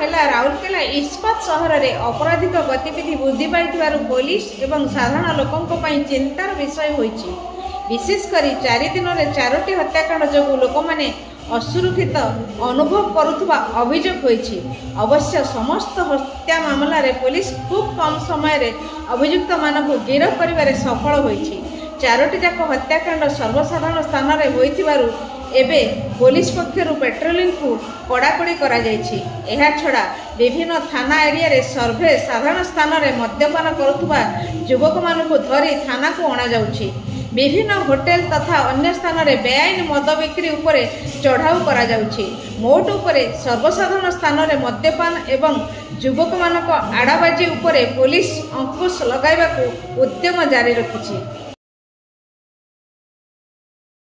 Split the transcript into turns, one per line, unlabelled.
है राउरकेला इस्पात सहर में अपराधिक गतिविधि वृद्धि पाई पुलिस एवं साधारण लोकों चिंतार विषय होइछि। विशेषकर 4 दिन में 4टी हत्याकांड जो लोक मैंने असुरक्षित अनुभव करुवा अभियोग होइछि। अवश्य समस्त हत्या मामला रे पुलिस खूब कम समय अभियुक्त मानक गिरफ करिबारे सफल होइछि। 4टी जाक हत्याकांड सर्वसाधारण स्थान में होइथिबारु एबे पुलिस पक्षरु पेट्रोलिंग को कड़ाकड़ी करा जायछि। एहा छड़ा विभिन्न थाना एरिया रे सर्वे साधारण स्थान में मद्यपान करुवा युवक मानक धरी थाना को अणा जाउछि। विभिन्न होटेल तथा अन्य स्थान में बेआईन मद बिक्री उपरे चढ़ाऊ करा जाउछि। मोट उपरे सर्वसाधारण स्थान में मद्यपान एवं युवक मानक आड़ाबाजी उपरे पुलिस अंकुश लगाइबाकू उद्यम जारी रखिछि।